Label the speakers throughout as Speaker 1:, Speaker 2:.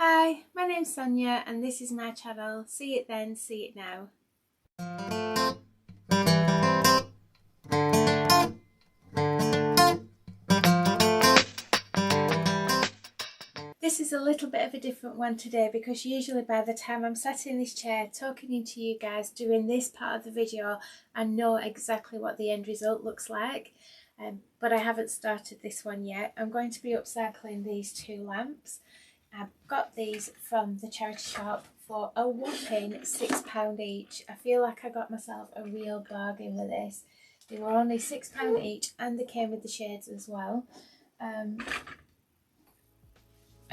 Speaker 1: Hi, my name's Sonia and this is my channel, See It Then, See It Now. This is a little bit of a different one today because usually by the time I'm sat in this chair talking into you guys doing this part of the video, I know exactly what the end result looks like. But I haven't started this one yet. I'm going to be upcycling these two lamps. I got these from the charity shop for a whopping £6 each. I feel like I got myself a real bargain with this. They were only £6 each and they came with the shades as well. I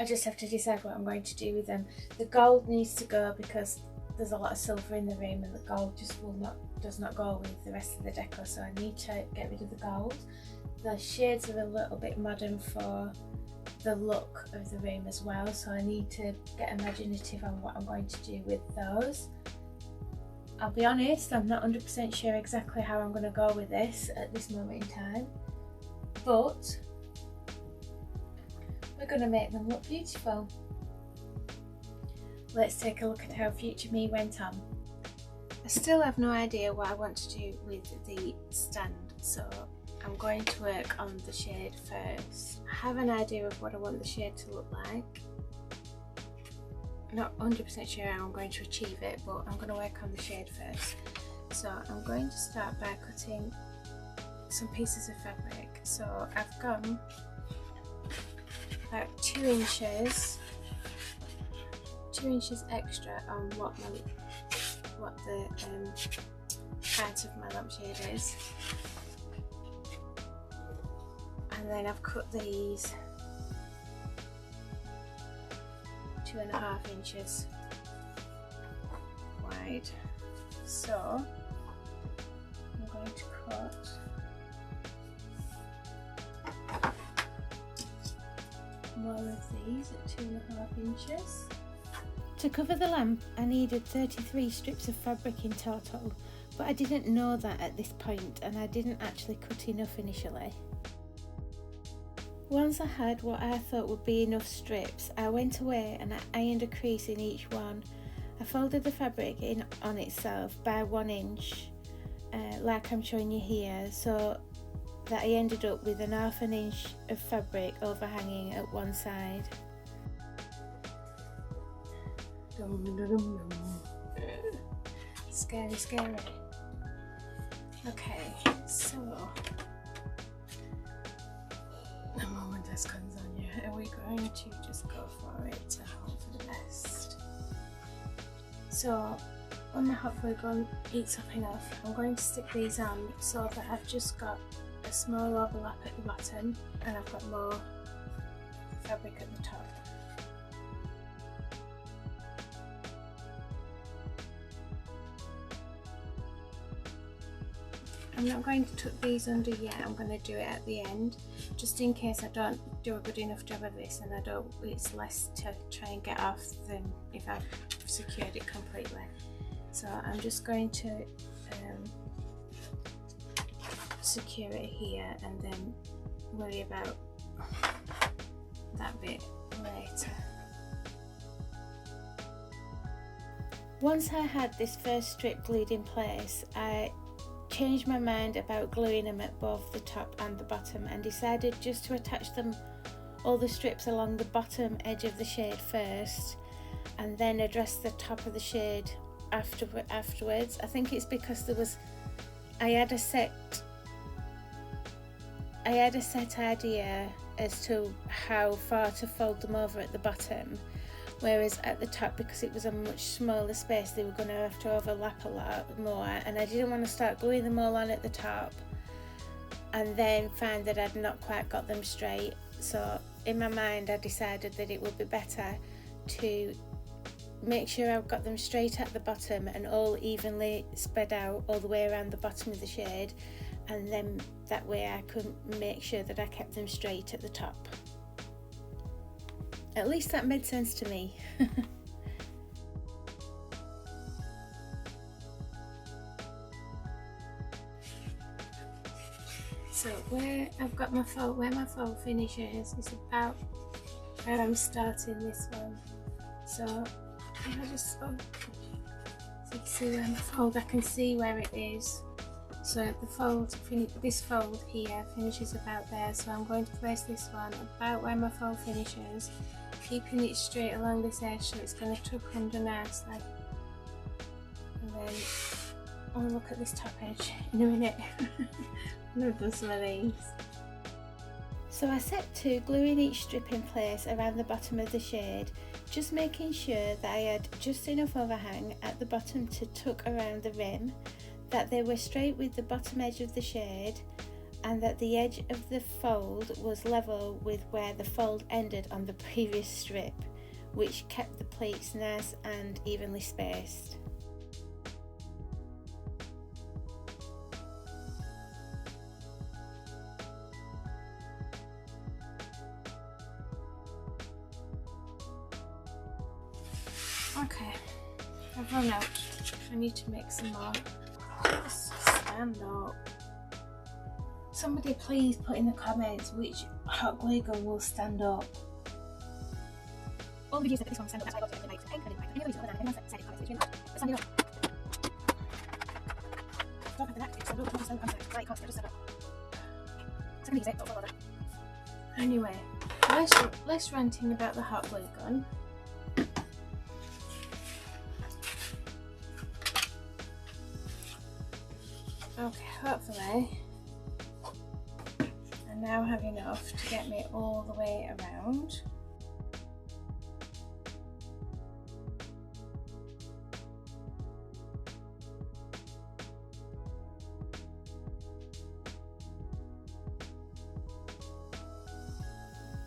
Speaker 1: just have to decide what I'm going to do with them. The gold needs to go because there's a lot of silver in the room and the gold just does not go with the rest of the decor, so I need to get rid of the gold. The shades are a little bit modern for the look of the room as well, so I need to get imaginative on what I'm going to do with those. I'll be honest, I'm not 100% sure exactly how I'm going to go with this at this moment in time, but we're going to make them look beautiful. Let's take a look at how future me went on. I still have no idea what I want to do with the stand, so I'm going to work on the shade first. I have an idea of what I want the shade to look like. I'm not 100% sure how I'm going to achieve it, but I'm going to work on the shade first. So I'm going to start by cutting some pieces of fabric. So I've gone about 2 inches extra on what the height of my lampshade is, and then I've cut these 2.5 inches wide. So I'm going to cut more of these at 2.5 inches. To cover the lamp I needed 33 strips of fabric in total, but I didn't know that at this point and I didn't actually cut enough initially. Once I had what I thought would be enough strips, I went away and I ironed a crease in each one. I folded the fabric in on itself by 1 inch, like I'm showing you here, so that I ended up with 1/2 inch of fabric overhanging at one side. Scary, scary. Okay, so the moment has come on you. Are we going to just go for it to hope for the best? So when my hot glue gun heats up enough, I'm going to stick these on so that I've just got a small overlap at the bottom and I've got more fabric at the top. I'm not going to tuck these under yet, I'm going to do it at the end, just in case I don't do a good enough job of this and it's less to try and get off than if I've secured it completely. So I'm just going to secure it here and then worry about that bit later. Once I had this first strip glued in place, I changed my mind about gluing them at both the top and the bottom and decided just to attach all the strips along the bottom edge of the shade first and then address the top of the shade afterwards. I think it's because I had a set idea as to how far to fold them over at the bottom, whereas at the top, because it was a much smaller space, they were going to have to overlap a lot more, and I didn't want to start gluing them all on at the top and then find that I'd not quite got them straight. So in my mind I decided that it would be better to make sure I've got them straight at the bottom and all evenly spread out all the way around the bottom of the shade, and then that way I could make sure that I kept them straight at the top. At least that made sense to me. So where my fold finishes is about where I'm starting this one. So I just, so you can see where my fold, I can see where it is. So the fold, this fold here finishes about there, so I'm going to place this one about where my fold finishes, keeping it straight along this edge so it's going to tuck under nicely. And then I'll look at this top edge in a minute. I've done some of these. So I set to gluing each strip in place around the bottom of the shade, just making sure that I had just enough overhang at the bottom to tuck around the rim, that they were straight with the bottom edge of the shade, and that the edge of the fold was level with where the fold ended on the previous strip, which kept the pleats nice and evenly spaced. Okay, I've run out. I need to make some more. Just stand up. Somebody please put in the comments which hot glue gun will stand up. All the videos said that this one will stand up, that's why I got it in the mic. Any other videos other than anyone said in the comments, which really standing up. Don't have the neck to stand up, stand up, right, can't just stand up. Second use it, don't follow that. Anyway, less ranting about the hot glue gun. Okay, hopefully I now have enough to get me all the way around.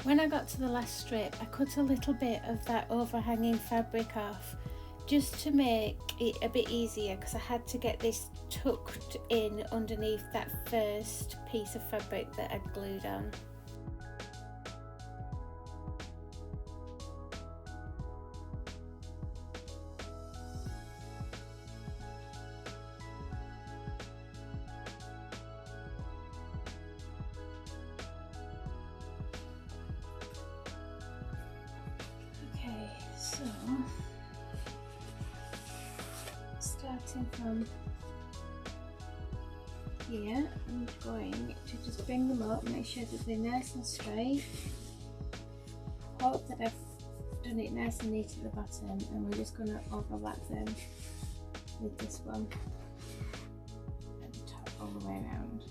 Speaker 1: When I got to the last strip, I cut a little bit of that overhanging fabric off just to make it a bit easier, because I had to get this tucked in underneath that first piece of fabric that I'd glued on. Okay, so starting from here, I'm going to just bring them up, make sure that they're nice and straight. Hope that I've done it nice and neat at the bottom, and we're just going to overlap them with this one at the top all the way around.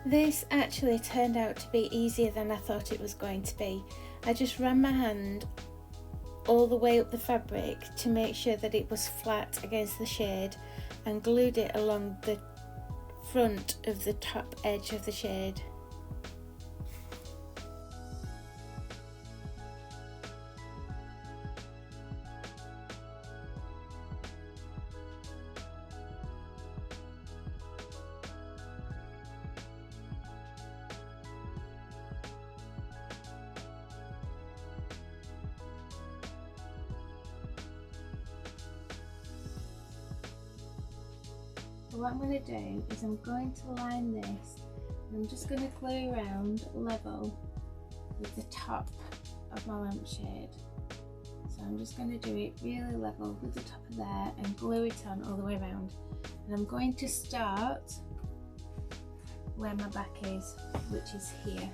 Speaker 1: This actually turned out to be easier than I thought it was going to be. I just ran my hand all the way up the fabric to make sure that it was flat against the shade, and glued it along the front of the top edge of the shade. So what I'm going to do is I'm going to line this, and I'm just going to glue around level with the top of my lampshade. So I'm just going to do it really level with the top of there and glue it on all the way around. And I'm going to start where my back is, which is here.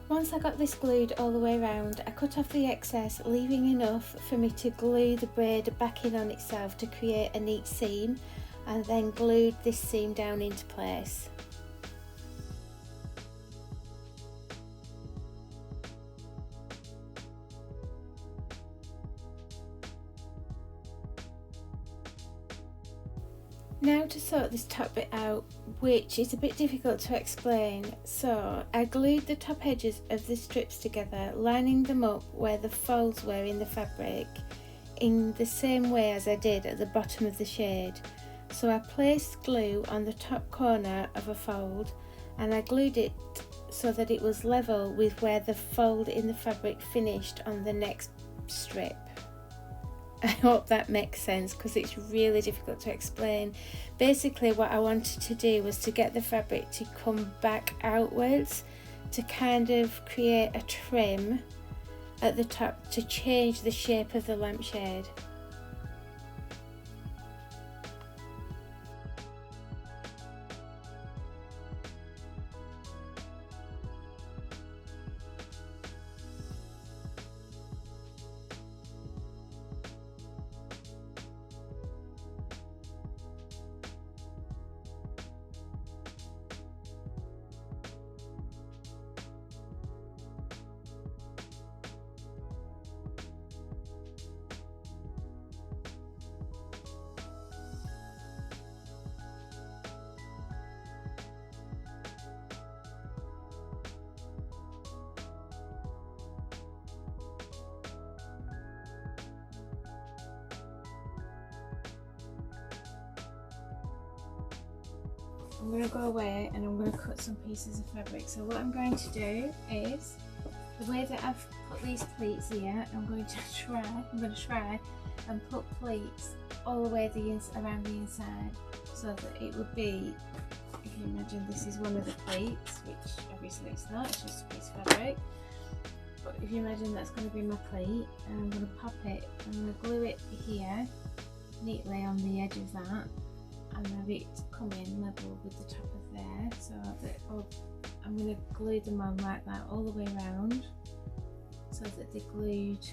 Speaker 1: Once I got this glued all the way around, I cut off the excess, leaving enough for me to glue the braid back in on itself to create a neat seam, and then glued this seam down into place. Now to sew sort this top bit out, which is a bit difficult to explain, so I glued the top edges of the strips together, lining them up where the folds were in the fabric in the same way as I did at the bottom of the shade. So I placed glue on the top corner of a fold and I glued it so that it was level with where the fold in the fabric finished on the next strip. I hope that makes sense because it's really difficult to explain. Basically what I wanted to do was to get the fabric to come back outwards to kind of create a trim at the top to change the shape of the lampshade. I'm going to go away and I'm going to cut some pieces of fabric. So what I'm going to do is, the way that I've put these pleats here, I'm going to try and put pleats all the way around the inside, so that it would be, if you imagine this is one of the pleats, which obviously it's not, it's just a piece of fabric, but if you imagine that's going to be my pleat, and I'm going to pop it, I'm going to glue it here neatly on the edge of that, and have it come in level with the top of there, so that I'm going to glue them on like that all the way around, so that they're glued,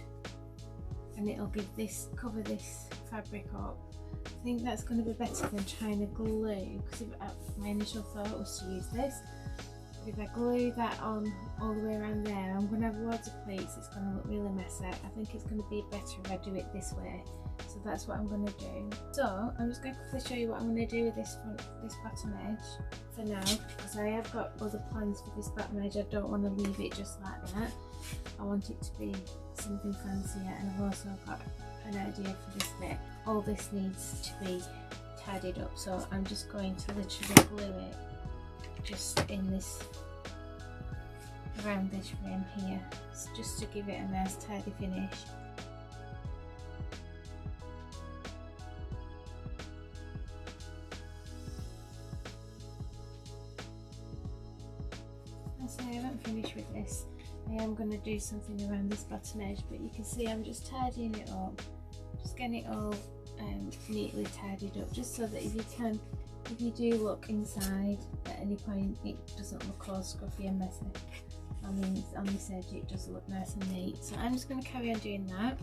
Speaker 1: and it'll cover this fabric up. I think that's going to be better than trying to glue, because my initial thought was to use this. But if I glue that on all the way around there, I'm going to have loads of pleats, it's going to look really messy. I think it's going to be better if I do it this way. So that's what I'm going to do. So I'm just going to quickly show you what I'm going to do with this bottom edge for now, because I have got other plans for this bottom edge. I don't want to leave it just like that. I want it to be something fancier, and I've also got an idea for this bit. All this needs to be tidied up, so I'm just going to literally glue it just in this, around this rim here, just to give it a nice tidy finish. So I haven't finished with this. I am going to do something around this bottom edge, but you can see I'm just tidying it up, just getting it all neatly tidied up, just so that if you do look inside at any point, it doesn't look all scruffy and messy. On this edge it does look nice and neat. So I'm just going to carry on doing that,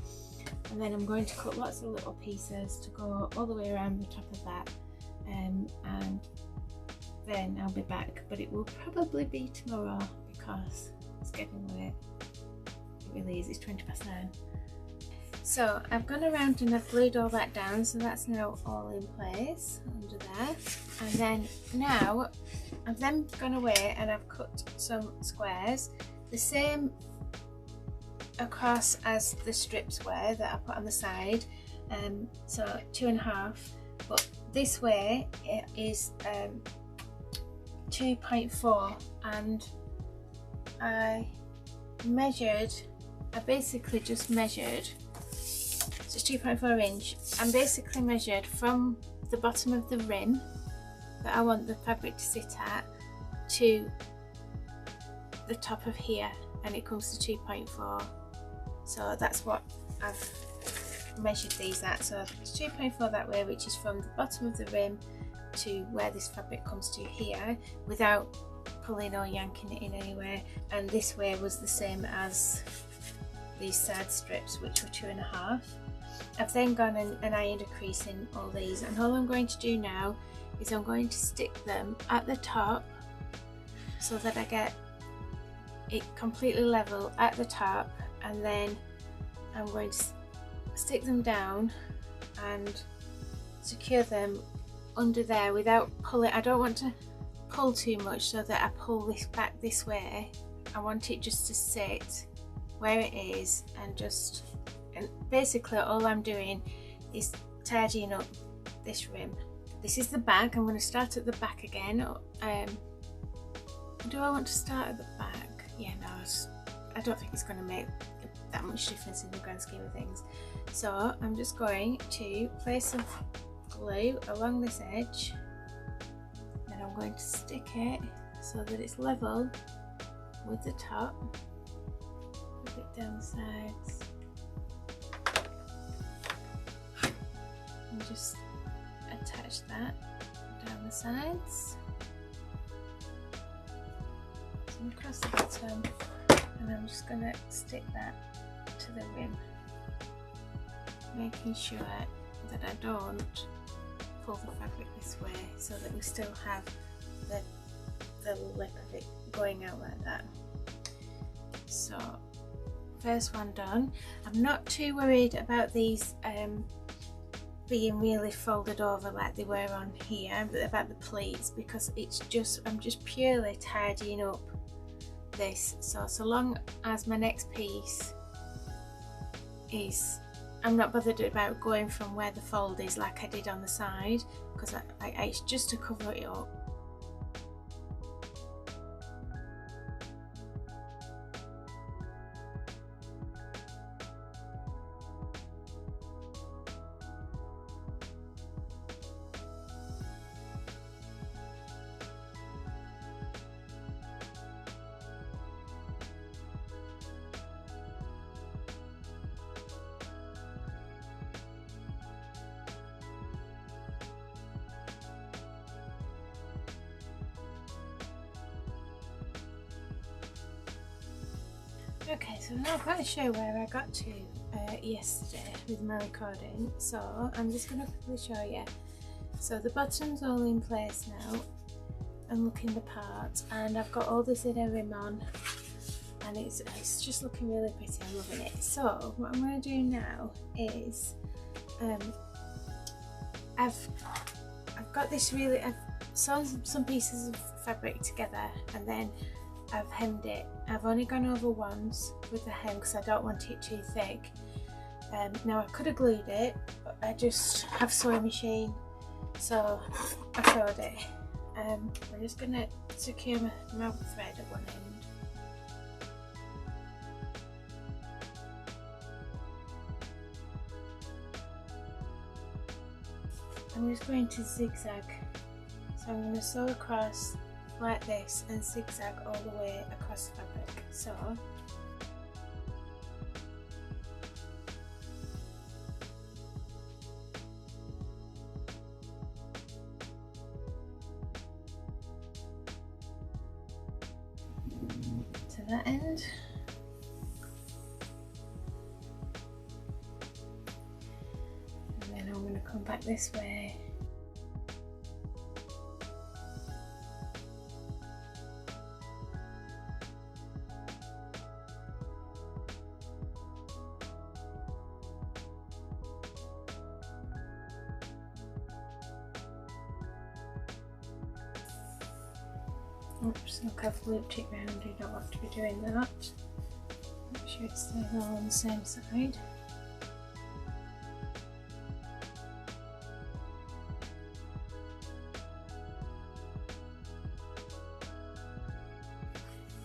Speaker 1: and then I'm going to cut lots of little pieces to go all the way around the top of that, and then I'll be back, but it will probably be tomorrow because it's getting late. It really is, it's 9:20. So I've gone around and I've glued all that down, so that's now all in place under there. And then now I've then gone away and I've cut some squares, the same across as the strips were that I put on the side, so 2.5, but this way it is 2.4, and I basically just measured, so it's 2.4 inch, and basically measured from the bottom of the rim that I want the fabric to sit at to the top of here, and it comes to 2.4. So that's what I've measured these at. So it's 2.4 that way, which is from the bottom of the rim to where this fabric comes to here, without pulling or yanking it in anywhere. And this way was the same as these side strips, which were 2.5. I've then gone and ironed a crease in all these, and all I'm going to do now is I'm going to stick them at the top so that I get it completely level at the top, and then I'm going to stick them down and secure them under there without pulling. I don't want to pull too much so that I pull this back this way. I want it just to sit where it is, and basically all I'm doing is tidying up this rim. This is the back. I'm going to start at the back again. Do I want to start at the back? Yeah, no, I don't think it's going to make that much difference in the grand scheme of things. So I'm just going to place some glue along this edge, and I'm going to stick it so that it's level with the top, a bit down the sides, and just attach that down the sides, and across the bottom, and I'm just going to stick that to the rim, making sure that I don't pull the fabric this way so that we still have the lip of it going out like that. So first one done. I'm not too worried about these being really folded over like they were on here, but about the pleats, because I'm just purely tidying up this. So long as my next piece is, I'm not bothered about going from where the fold is like I did on the side, because it's just to cover it up. Okay, so now I'm going to show where I got to yesterday with my recording, so I'm just going to quickly show you. So the bottom's all in place now and looking the part, and I've got all this inner rim on, and it's just looking really pretty. I'm loving it. So what I'm going to do now is I've got this really, I've sewn some pieces of fabric together, and then I've hemmed it. I've only gone over once with the hem because I don't want it too thick. Now I could have glued it, but I just have sewing machine, so I sewed it. I'm just going to secure my thread at one end. I'm just going to zigzag, so I'm going to sew across like this and zigzag all the way across the fabric. So to that end, and then I'm going to come back this way. Oops, look, I've looped it round. You don't want to be doing that. Make sure it stays all on the same side.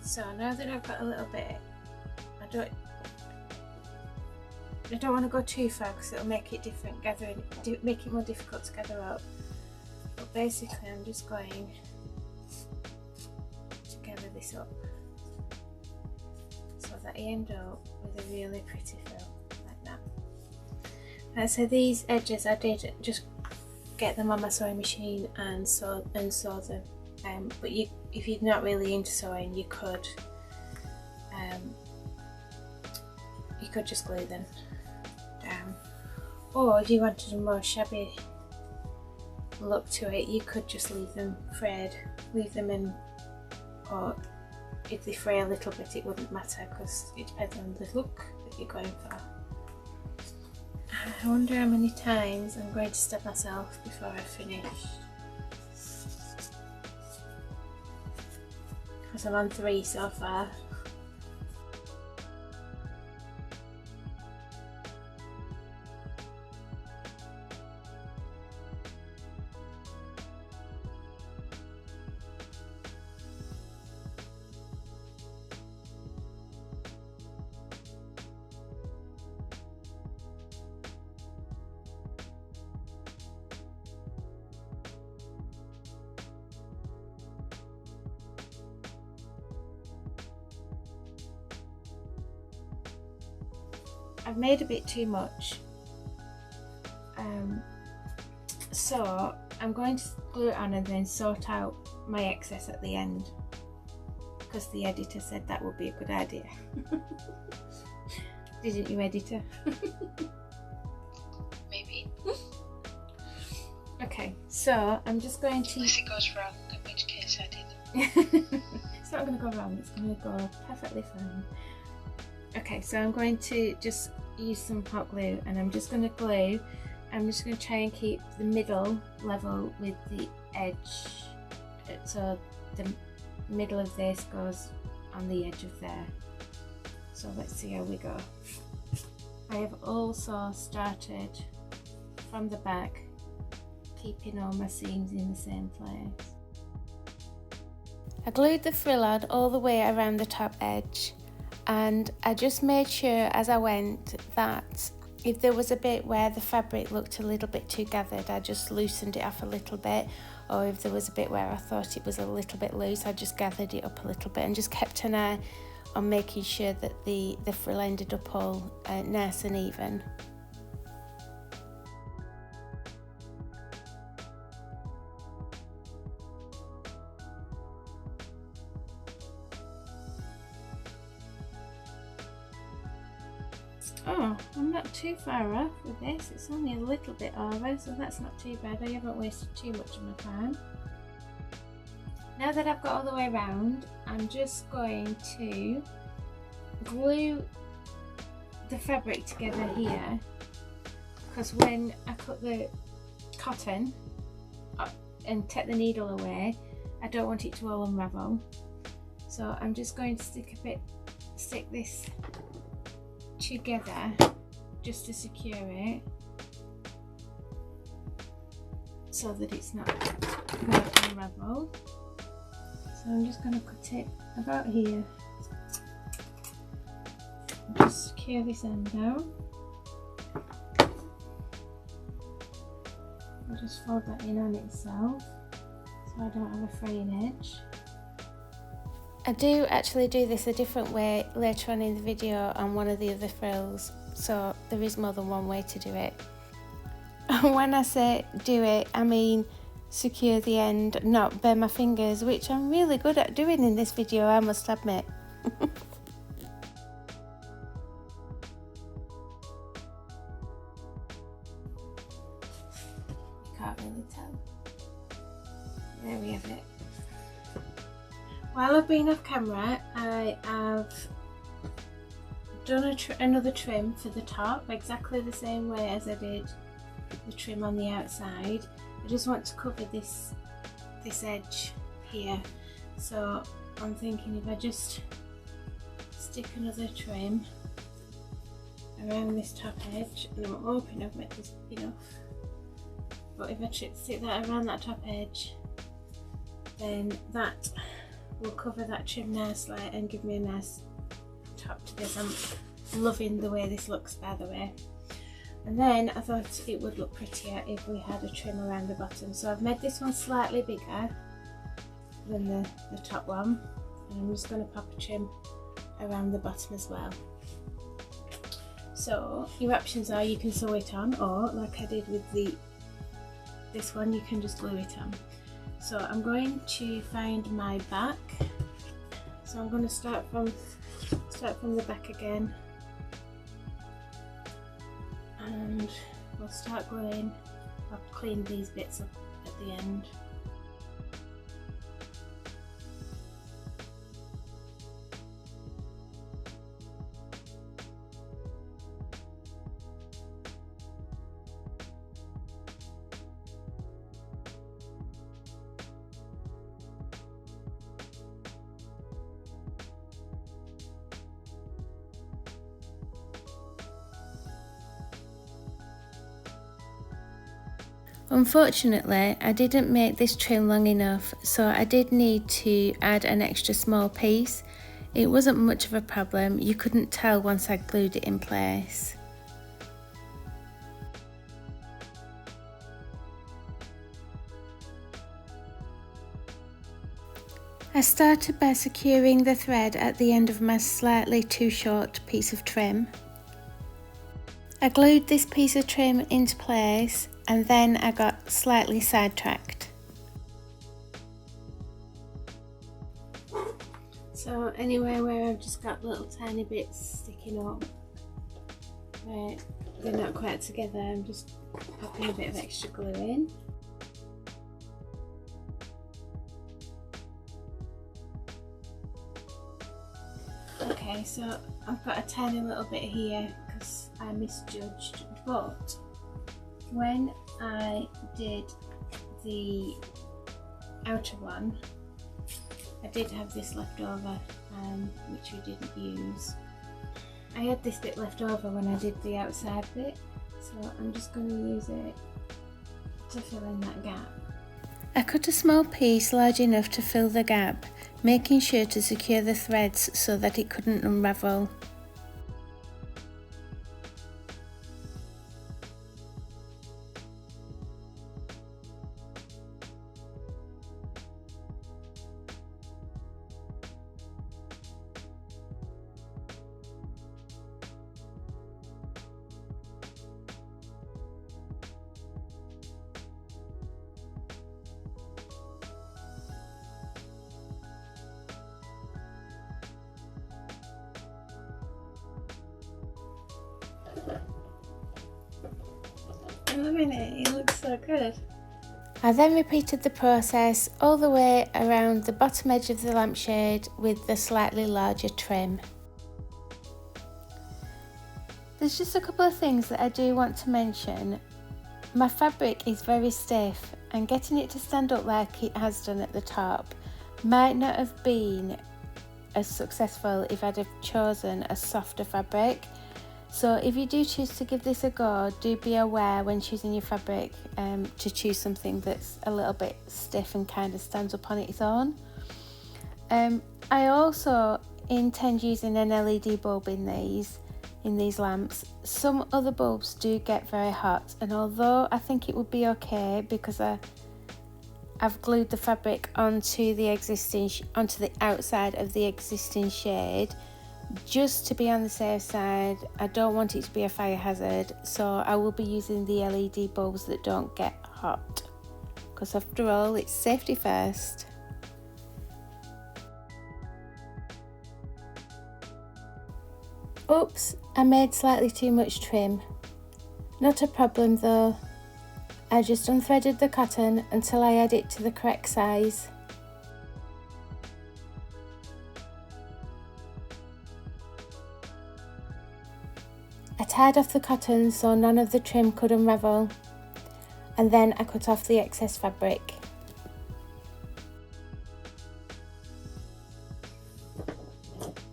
Speaker 1: So now that I've got a little bit, I don't want to go too far because it'll make it different make it more difficult to gather up. But basically, I'm just going this up so that you end up with a really pretty frill like that. And so these edges I did just get them on my sewing machine and sew them. But if you're not really into sewing, you could just glue them down. Or if you wanted a more shabby look to it, you could just leave them frayed, in. Or if they fray a little bit, it wouldn't matter because it depends on the look that you're going for. I wonder how many times I'm going to stab myself before I've finished. because I'm on 3 so far. I've made a bit too much, so I'm going to glue it on and then sort out my excess at the end, because the editor said that would be a good idea. Didn't you, editor?
Speaker 2: Maybe.
Speaker 1: Okay, so I'm just going to...
Speaker 2: Unless it goes wrong, in which case I did.
Speaker 1: It's not going to go wrong, it's going to go perfectly fine. Okay, so I'm going to just use some hot glue, and I'm just going to glue. I'm just going to try and keep the middle level with the edge, so the middle of this goes on the edge of there. So let's see how we go. I have also started from the back, keeping all my seams in the same place. I glued the frill on all the way around the top edge, and I just made sure as I went that if there was a bit where the fabric looked a little bit too gathered, I just loosened it off a little bit, or if there was a bit where I thought it was a little bit loose, I just gathered it up a little bit and just kept an eye on making sure that the frill ended up all nice and even. Oh, I'm not too far off with this. It's only a little bit over, so that's not too bad. I haven't wasted too much of my time. Now that I've got all the way around, I'm just going to glue the fabric together here, because when I cut the cotton and take the needle away, I don't want it to all unravel. So I'm just going to stick this together just to secure it, so that it's not going to unravel. So I'm just going to cut it about here, just secure this end down. I'll just fold that in on itself so I don't have a fraying edge. I do actually do this a different way later on in the video on one of the other frills, so there is more than one way to do it. When I say do it, I mean secure the end, not burn my fingers, which I'm really good at doing in this video, I must admit. Can't really tell. There we have it. While I've been off camera, I have done another trim for the top, exactly the same way as I did the trim on the outside. I just want to cover this edge here, so I'm thinking if I just stick another trim around this top edge, and I'm hoping I've made this enough, but if I stick that around that top edge, then that will cover that trim nicely and give me a nice top to this. I'm loving the way this looks, by the way. And then I thought it would look prettier if we had a trim around the bottom, so I've made this one slightly bigger than the top one, and I'm just going to pop a trim around the bottom as well. So your options are you can sew it on, or like I did with this one, you can just glue it on. So I'm going to find my back. So I'm going to start from the back again, and we'll start gluing. I'll clean these bits up at the end. Unfortunately, I didn't make this trim long enough, so I did need to add an extra small piece. It wasn't much of a problem, you couldn't tell once I glued it in place. I started by securing the thread at the end of my slightly too short piece of trim. I glued this piece of trim into place and then I got slightly sidetracked. So anywhere where I've just got little tiny bits sticking up, where they're not quite together, I'm just popping a bit of extra glue in. Okay, so I've got a tiny little bit here because I misjudged, but when I did the outer one, I did have this left over, which we didn't use. I had this bit left over when I did the outside bit, so I'm just going to use it to fill in that gap. I cut a small piece large enough to fill the gap, making sure to secure the threads so that it couldn't unravel. I'm loving it, it looks so good. I then repeated the process all the way around the bottom edge of the lampshade with the slightly larger trim. There's just a couple of things that I do want to mention. My fabric is very stiff and getting it to stand up like it has done at the top might not have been as successful if I'd have chosen a softer fabric. So if you do choose to give this a go, do be aware when choosing your fabric to choose something that's a little bit stiff and kind of stands up on its own. I also intend using an LED bulb in these lamps. Some other bulbs do get very hot, and although I think it would be okay because I've glued the fabric onto the outside of the existing shade, just to be on the safe side, I don't want it to be a fire hazard, so I will be using the LED bulbs that don't get hot, because after all, it's safety first. Oops, I made slightly too much trim. Not a problem though. I just unthreaded the cotton until I had it to the correct size. I tied off the cotton so none of the trim could unravel, and then I cut off the excess fabric.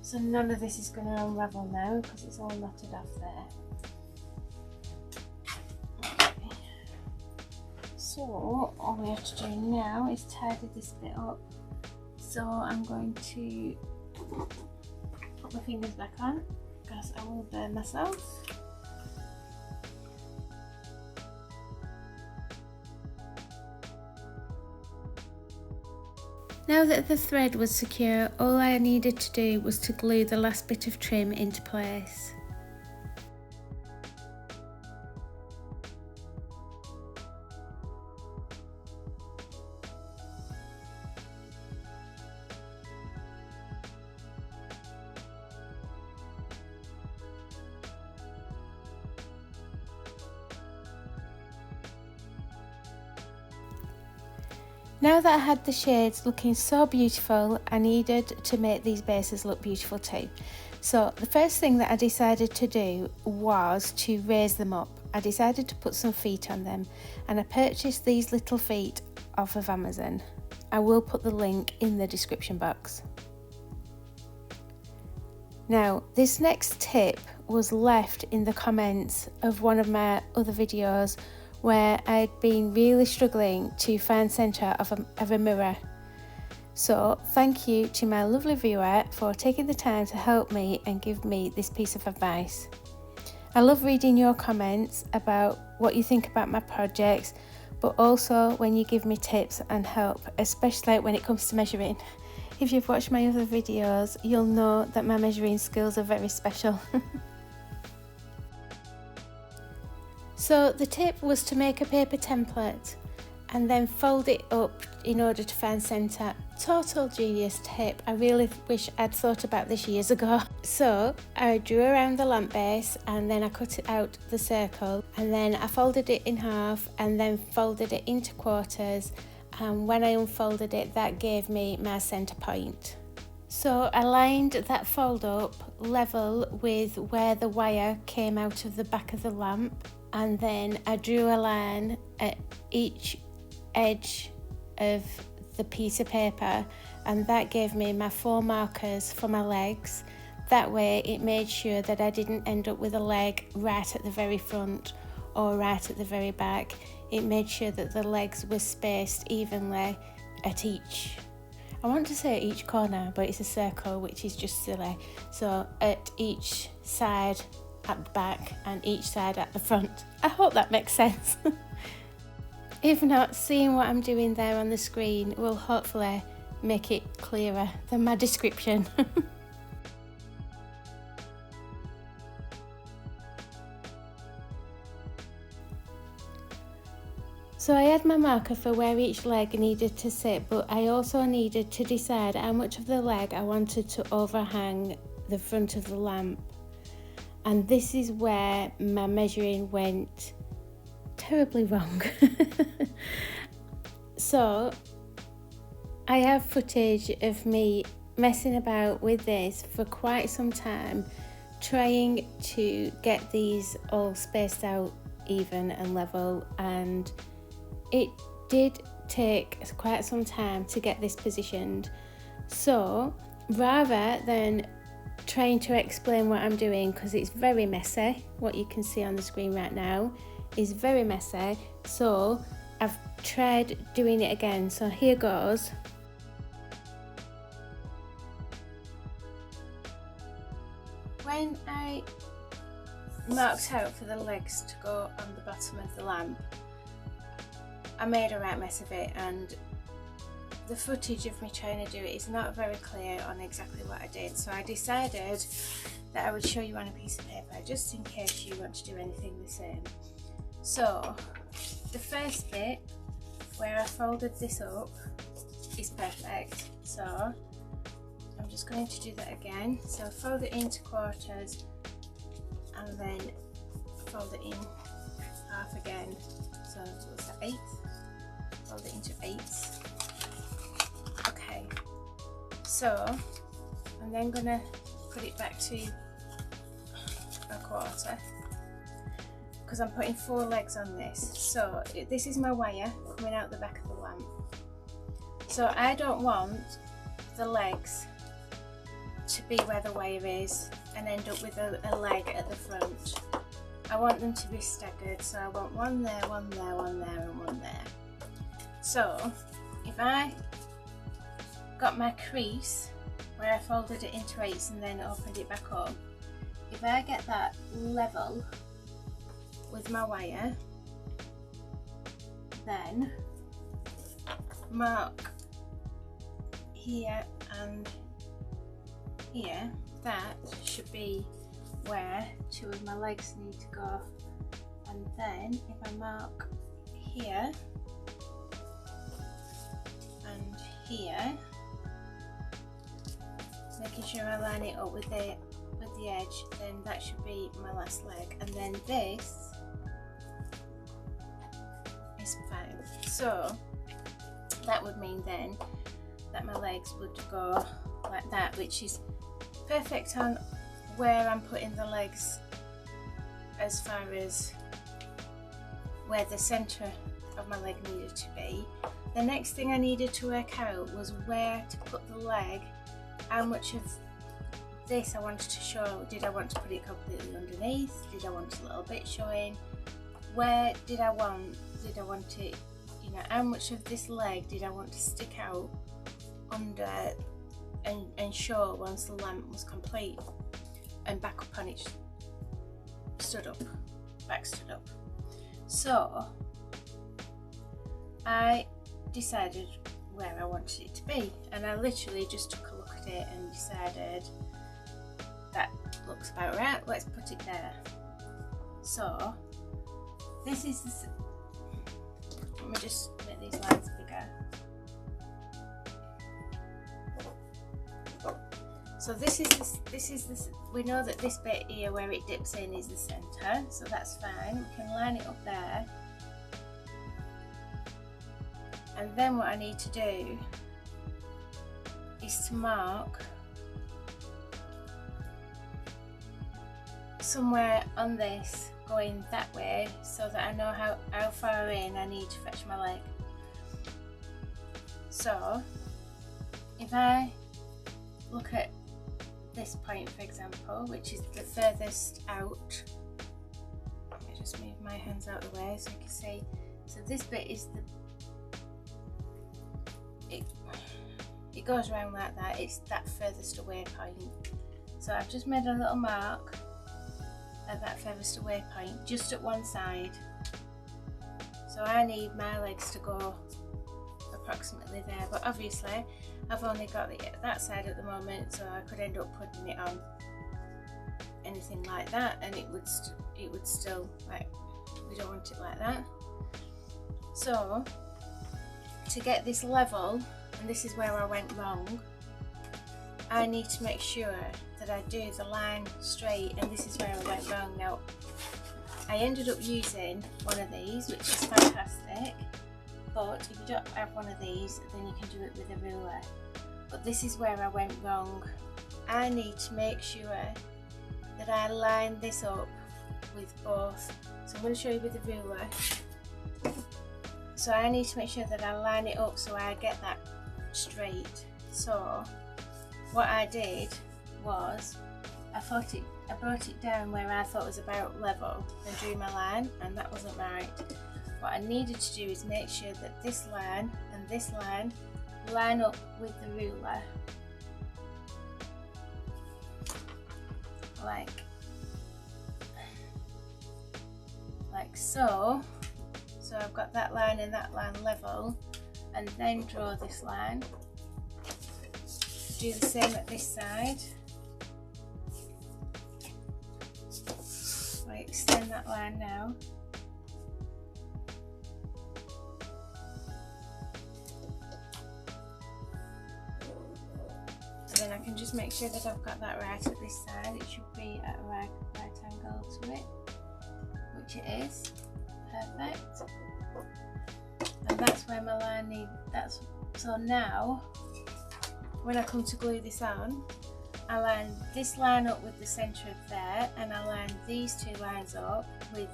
Speaker 1: So none of this is going to unravel now because it's all knotted off there. Okay. So all we have to do now is tidy this bit up. So I'm going to put my fingers back on because I will burn myself. Now that the thread was secure, all I needed to do was to glue the last bit of trim into place. Now that I had the shades looking so beautiful, I needed to make these bases look beautiful too. So the first thing that I decided to do was to raise them up. I decided to put some feet on them, and I purchased these little feet off of Amazon. I will put the link in the description box. Now, this next tip was left in the comments of one of my other videos where I'd been really struggling to find centre of a mirror. So thank you to my lovely viewer for taking the time to help me and give me this piece of advice. I love reading your comments about what you think about my projects, but also when you give me tips and help, especially when it comes to measuring. If you've watched my other videos, you'll know that my measuring skills are very special. So the tip was to make a paper template and then fold it up in order to find centre. Total genius tip. I really wish I'd thought about this years ago. So I drew around the lamp base and then I cut it out the circle, and then I folded it in half and then folded it into quarters, and when I unfolded it, that gave me my centre point. So I lined that fold up level with where the wire came out of the back of the lamp, and then I drew a line at each edge of the piece of paper, and that gave me my 4 markers for my legs. That way it made sure that I didn't end up with a leg right at the very front or right at the very back. It made sure that the legs were spaced evenly at each, I want to say each corner, but it's a circle, which is just silly. So at each side at the back and each side at the front. I hope that makes sense. If not, seeing what I'm doing there on the screen will hopefully make it clearer than my description. So I had my marker for where each leg needed to sit, but I also needed to decide how much of the leg I wanted to overhang the front of the lamp. And this is where my measuring went terribly wrong. So I have footage of me messing about with this for quite some time, trying to get these all spaced out even and level, and it did take quite some time to get this positioned. So rather than trying to explain what I'm doing, because it's very messy, what you can see on the screen right now is very messy, so I've tried doing it again. So here goes. When I marked out for the legs to go on the bottom of the lamp, I made a right mess of it, and the footage of me trying to do it is not very clear on exactly what I did, so I decided that I would show you on a piece of paper just in case you want to do anything the same. So the first bit where I folded this up is perfect, so I'm just going to do that again. So fold it into quarters and then fold it in half again, so what's that, 8? Fold it into 8s. Okay, so I'm then gonna put it back to a quarter because I'm putting 4 legs on this. So this is my wire coming out the back of the lamp. So I don't want the legs to be where the wire is and end up with a leg at the front. I want them to be staggered, so I want one there, one there, one there, and one there. So if I got my crease where I folded it into 8s and then opened it back up, if I get that level with my wire, then mark here and here, that should be where 2 of my legs need to go. And then if I mark here and here, making sure I line it up with the edge, then that should be my last leg, and then this is fine. So that would mean then that my legs would go like that, which is perfect on where I'm putting the legs as far as where the centre of my leg needed to be. The next thing I needed to work out was where to put the leg, how much of this I wanted to show. Did I want to put it completely underneath? Did I want a little bit showing? where did I want it, you know, how much of this leg did I want to stick out under and show once the lamp was complete, and back up on it stood up. So I decided where I wanted it to be, and I literally just took a look at it and decided that looks about right, let's put it there. So this is the, let me just make these lines bigger. So this is this, we know that this bit here where it dips in is the centre, so that's fine. We can line it up there. And then what I need to do is to mark somewhere on this going that way, so that I know how far in I need to fetch my leg. So if I look at this point, for example, which is the furthest out, let me just move my hands out of the way so you can see. So this bit is it goes around like that, it's that furthest away point. So I've just made a little mark at that furthest away point, just at one side. So I need my legs to go approximately there, but obviously I've only got it at that side at the moment, so I could end up putting it on anything like that, and it would still, like, we don't want it like that. So to get this level, and this is where I went wrong, I need to make sure that I do the line straight, and this is where I went wrong. Now I ended up using one of these, which is fantastic, but if you don't have one of these, then you can do it with a ruler. But this is where I went wrong. I need to make sure that I line this up with both. So I'm going to show you with the ruler. So I need to make sure that I line it up so I get that straight. So what I did was I brought it down where I thought was about level and drew my line, and that wasn't right. What I needed to do is make sure that this line and this line line up with the ruler, like so. So I've got that line and that line level, and then draw this line. Do the same at this side. I extend that line now. And then I can just make sure that I've got that right at this side. It should be at a right angle to it, which it is. Perfect. And that's where my line needs. So now when I come to glue this on, I line this line up with the centre of there, and I line these two lines up with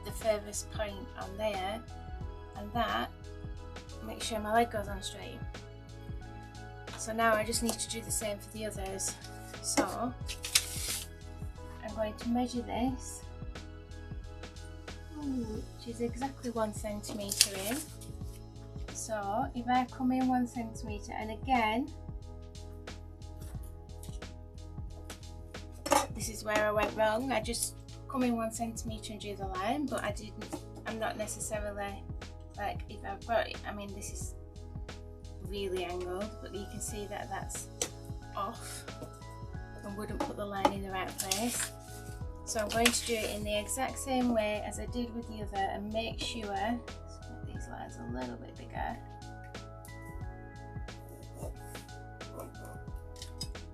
Speaker 1: the furthest point on there, and that makes sure my leg goes on straight. So now I just need to do the same for the others. So I'm going to measure this, which is exactly 1 centimetre in. So if I come in 1 centimetre, and again, this is where I went wrong. I just come in 1 centimetre and do the line, but I'm not necessarily, like, if I've got it, I mean, this is really angled, but you can see that that's off and wouldn't put the line in the right place. So I'm going to do it in the exact same way as I did with the other, and make sure, let's make these lines a little bit bigger.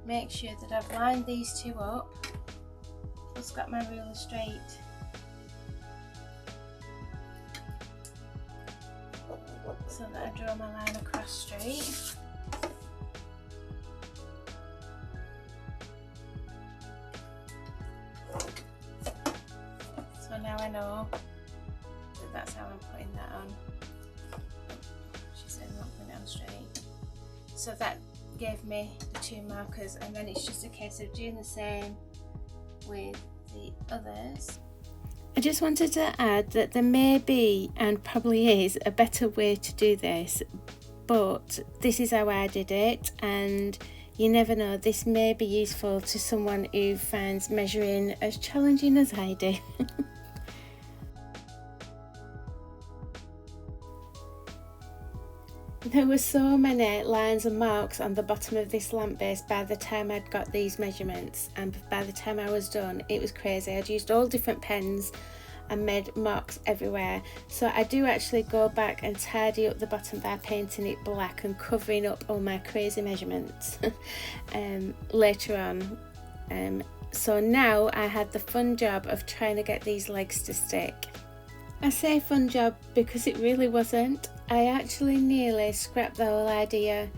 Speaker 1: Make sure that I've lined these two up, plus got my ruler straight. So that I draw my line across straight. So now I know that that's how I'm putting that on. She said I'm not putting it on straight. So that gave me the two markers, and then it's just a case of doing the same with the others. I just wanted to add that there may be, and probably is, a better way to do this, but this is how I did it, and you never know, this may be useful to someone who finds measuring as challenging as I do. There were so many lines and marks on the bottom of this lamp base by the time I'd got these measurements, and by the time I was done it was crazy. I'd used all different pens and made marks everywhere, so I do actually go back and tidy up the bottom by painting it black and covering up all my crazy measurements later on. So now I had the fun job of trying to get these legs to stick. I say fun job because it really wasn't. I actually nearly scrapped the whole idea.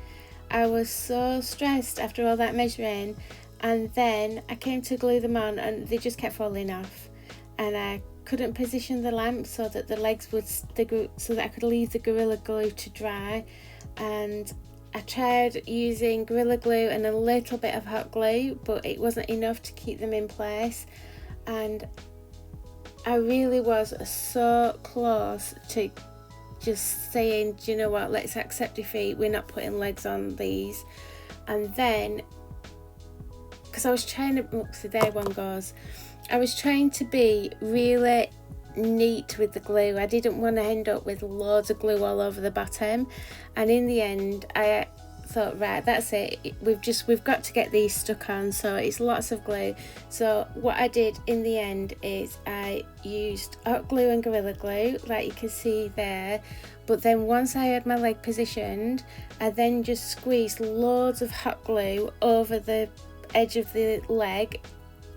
Speaker 1: I was so stressed after all that measuring, and then I came to glue them on and they just kept falling off, and I couldn't position the lamp so that the legs would so that I could leave the Gorilla Glue to dry, and I tried using Gorilla Glue and a little bit of hot glue, but it wasn't enough to keep them in place, and I really was so close to just saying, do you know what, let's accept defeat, we're not putting legs on these. And then, because I was trying to, so there one goes, I was trying to be really neat with the glue. I didn't want to end up with loads of glue all over the bottom, and in the end I thought, right, that's it, we've got to get these stuck on, so it's lots of glue. So what I did in the end is I used hot glue and Gorilla Glue, like you can see there, but then once I had my leg positioned, I then just squeezed loads of hot glue over the edge of the leg,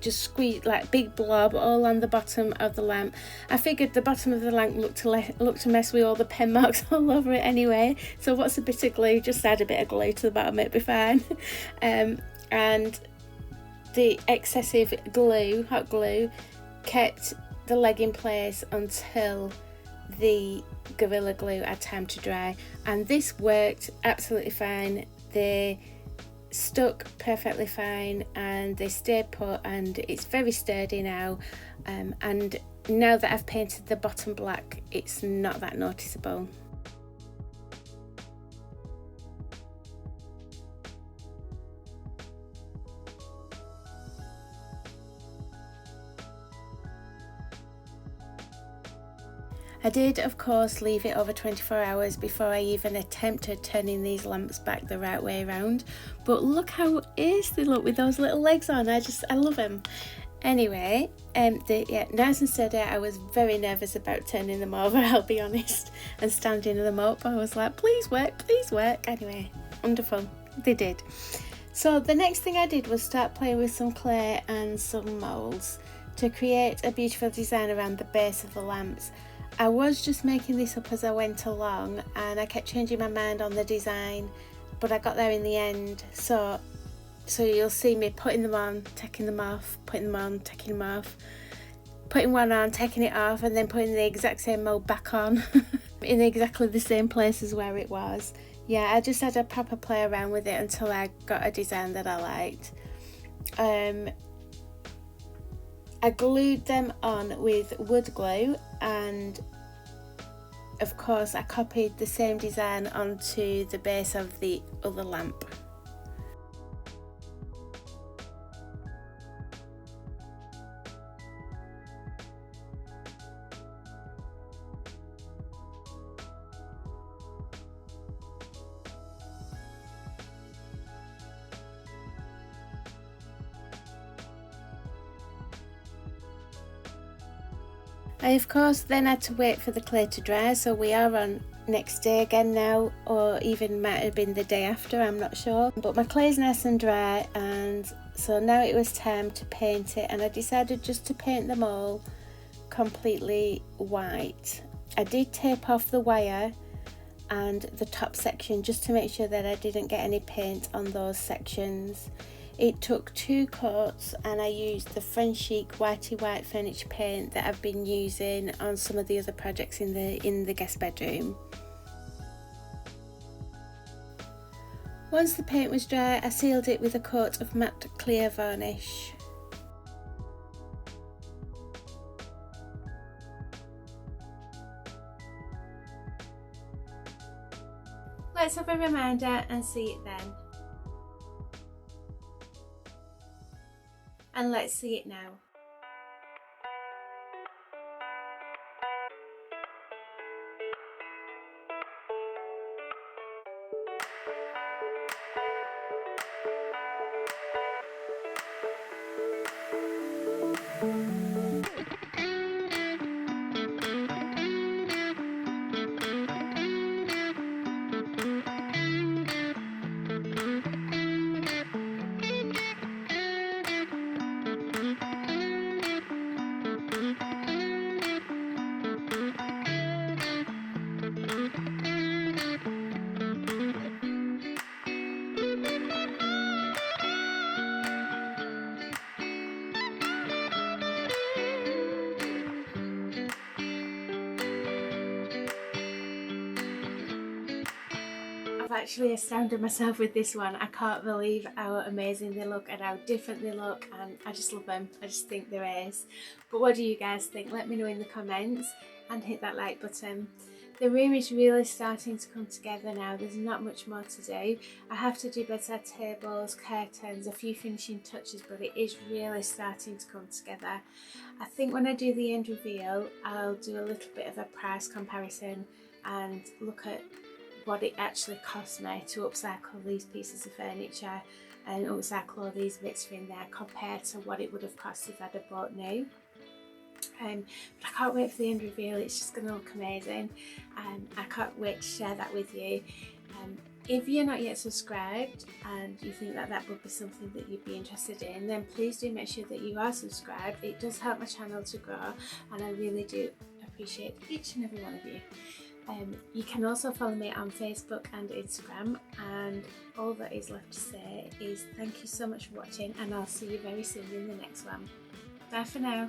Speaker 1: just squeeze like big blob all on the bottom of the lamp. I figured the bottom of the lamp looked to mess with all the pen marks all over it anyway, so what's a bit of glue, just add a bit of glue to the bottom, it'll be fine. And the excessive glue, hot glue, kept the leg in place until the Gorilla Glue had time to dry, and this worked absolutely fine. They stuck perfectly fine and they stayed put, and it's very sturdy now, and now that I've painted the bottom black, it's not that noticeable. I did, of course, leave it over 24 hours before I even attempted turning these lamps back the right way around, but look how ace they look with those little legs on. I love them. Anyway, nice and steady. I was very nervous about turning them over, I'll be honest, and standing them up. I was like, please work, please work. Anyway, wonderful, they did. So the next thing I did was start playing with some clay and some moulds to create a beautiful design around the base of the lamps. I was just making this up as I went along, and I kept changing my mind on the design, but I got there in the end. So you'll see me putting them on, taking them off, putting them on, taking them off, putting one on, taking it off, and then putting the exact same mould back on in exactly the same place as where it was. Yeah, I just had a proper play around with it until I got a design that I liked. I glued them on with wood glue, and of course I copied the same design onto the base of the other lamp. I of course then had to wait for the clay to dry, so we are on next day again now, or even might have been the day after, I'm not sure. But my clay's nice and dry, and so now it was time to paint it, and I decided just to paint them all completely white. I did tape off the wire and the top section just to make sure that I didn't get any paint on those sections. It took 2 coats, and I used the French Chic Whitey White furniture paint that I've been using on some of the other projects in the guest bedroom. Once the paint was dry, I sealed it with a coat of matte clear varnish. let's have a reminder and see it then. And let's see it now. I've actually astounded myself with this one. I can't believe how amazing they look and how different they look, and I just love them. I just think they're ace. But what do you guys think? Let me know in the comments and hit that like button. The room is really starting to come together now. There's not much more to do. I have to do bedside tables, curtains, a few finishing touches, but it is really starting to come together. I think when I do the end reveal, I'll do a little bit of a price comparison and look at what it actually cost me to upcycle these pieces of furniture and upcycle all these bits in there compared to what it would have cost if I'd have bought new. But I can't wait for the end reveal. It's just going to look amazing, and I can't wait to share that with you. If you're not yet subscribed and you think that that would be something that you'd be interested in, then please do make sure that you are subscribed. It does help my channel to grow, and I really do appreciate each and every one of you. You can also follow me on Facebook and Instagram, and all that is left to say is thank you so much for watching, and I'll see you very soon in the next one. Bye for now.